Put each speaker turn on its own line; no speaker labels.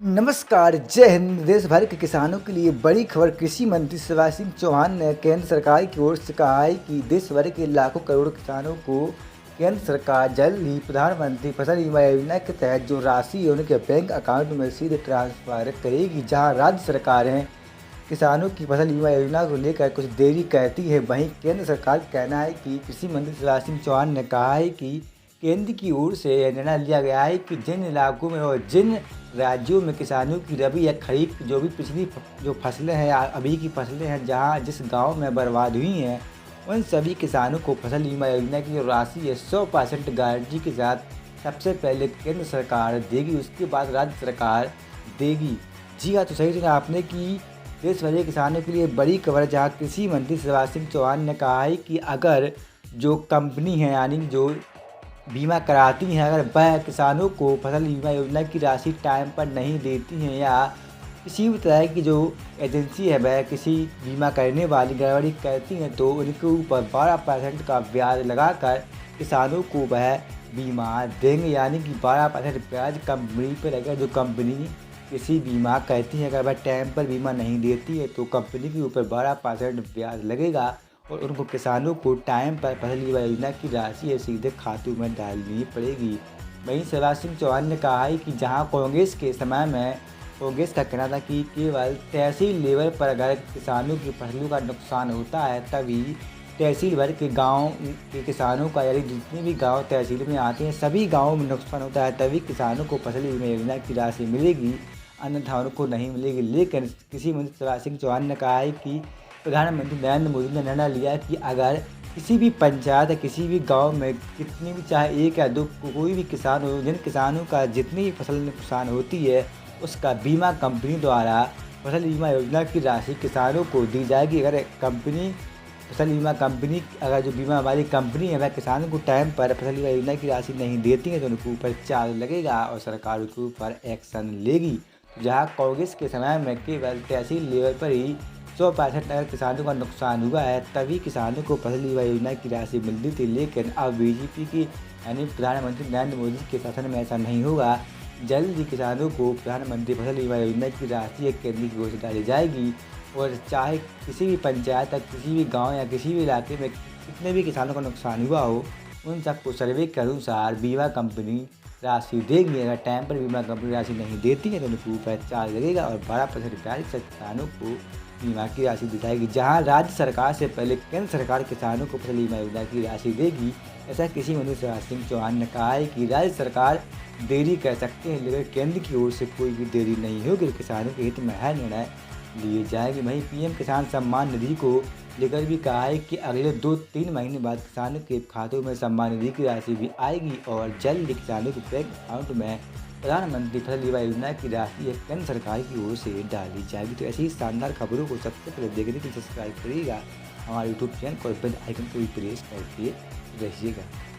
नमस्कार, जय हिंद। देश भर के किसानों के लिए बड़ी खबर। कृषि मंत्री शिवराज सिंह चौहान ने केंद्र सरकार की ओर से कहा है कि देश भर के लाखों करोड़ किसानों को केंद्र सरकार जल्द ही प्रधानमंत्री फसल बीमा योजना के तहत जो राशि है उनके बैंक अकाउंट में सीधे ट्रांसफर करेगी। जहां राज्य सरकारें किसानों की फसल बीमा योजना को लेकर कुछ देरी करती है, वहीं केंद्र सरकार का कहना है कि कृषि मंत्री शिवराज सिंह चौहान ने कहा है कि केंद्र की ओर से यह निर्णय लिया गया है कि जिन इलाकों में और जिन राज्यों में किसानों की रबी या खरीफ जो भी पिछली जो फसलें हैं या अभी की फसलें हैं, जहां जिस गांव में बर्बाद हुई हैं, उन सभी किसानों को फसल बीमा योजना की जो राशि है 100% गारंटी के साथ सबसे पहले केंद्र सरकार देगी, उसके बाद राज्य सरकार देगी। जी हाँ, तो सही सुना आपने कि देश भर के किसानों के लिए बड़ी खबर, जहाँ कृषि मंत्री शिवराज सिंह चौहान ने कहा है कि अगर जो कंपनी है यानी जो बीमा कराती हैं, अगर वह किसानों को फसल बीमा योजना की राशि टाइम पर नहीं देती हैं या किसी भी तरह की जो एजेंसी है वह किसी बीमा करने वाली गड़बड़ी करती हैं, तो उनके ऊपर 12% का ब्याज लगाकर किसानों को वह बीमा देंगे। यानी कि 12% ब्याज कंपनी पर लगेगा। जो कंपनी किसी बीमा करती है, अगर वह टाइम पर बीमा नहीं देती है तो कंपनी के ऊपर 12% ब्याज लगेगा और उनको किसानों को टाइम पर फसल बीमा योजना की राशि सीधे खातों में डालनी पड़ेगी। वहीं शिवराज सिंह चौहान ने कहा है कि जहां कांग्रेस के समय में कांग्रेस का कहना था कि केवल तहसील लेवल पर अगर किसानों की फसलों का नुकसान होता है तभी तहसील भर के गाँव के किसानों का, यानी जितने भी गाँव तहसील में आते हैं सभी गाँवों में नुकसान होता है तभी किसानों को फसल बीमा योजना की राशि मिलेगी, अन्यथा उनको नहीं मिलेगी। लेकिन कृषि मंत्री शिवराज सिंह चौहान ने कहा है कि प्रधानमंत्री नरेंद्र मोदी ने निर्णय लिया कि अगर किसी भी पंचायत या किसी भी गांव में कितनी भी, चाहे एक या दो, कोई भी किसान हो, जिन किसानों का जितनी भी फसल नुकसान होती है उसका बीमा कंपनी द्वारा फसल बीमा योजना की राशि किसानों को दी जाएगी। अगर कंपनी फसल बीमा कंपनी अगर जो बीमा वाली कंपनी है वह किसानों को टाइम पर फसल बीमा योजना की राशि नहीं देती है तो उनके ऊपर चार्ज लगेगा और सरकार उनके ऊपर एक्शन लेगी। जहाँ कांग्रेस के समय में केवल तहसील लेवल पर ही 100% अगर किसानों का नुकसान हुआ है तभी किसानों को फसल बीमा योजना की राशि मिलती थी। लेकिन अब बीजेपी की यानी प्रधानमंत्री नरेंद्र मोदी के शासन में ऐसा नहीं होगा। जल्द ही किसानों को प्रधानमंत्री फसल बीमा योजना की राशि केंद्र की ओर से डाली जाएगी और चाहे किसी भी पंचायत या किसी भी गाँव या किसी भी इलाके में कितने भी किसानों का नुकसान हुआ हो, उन सबको सर्वे के अनुसार बीमा कंपनी राशि देगी। अगर टाइम पर बीमा कंपनी राशि नहीं देती है तो उनके ऊपर चार्ज लगेगा और 12% ब्याज से किसानों को बीमा की राशि दी जाएगी। जहां राज्य सरकार से पहले केंद्र सरकार किसानों को फसल बीमा योजना की राशि देगी। ऐसा कृषि मंत्री शिवराज सिंह चौहान ने कहा है कि राज्य सरकार देरी कर सकते हैं लेकिन केंद्र की ओर से कोई भी देरी नहीं होगी, किसानों के हित में हर निर्णय लिए जाएंगे। वहीं पीएम किसान सम्मान निधि को लेकर भी कहा है कि अगले 2-3 महीने बाद किसानों के खातों में सम्मान निधि की राशि भी आएगी और जल्द ही किसानों के बैंक अकाउंट में प्रधानमंत्री फसल बीमा योजना की राशि केंद्र सरकार की ओर से डाली जाएगी। तो ऐसी ही शानदार खबरों को सबसे पहले देखने के लिए सब्सक्राइब करिएगा हमारे यूट्यूब चैनल को, बेल आइकन को भी प्रेस करके रहिएगा।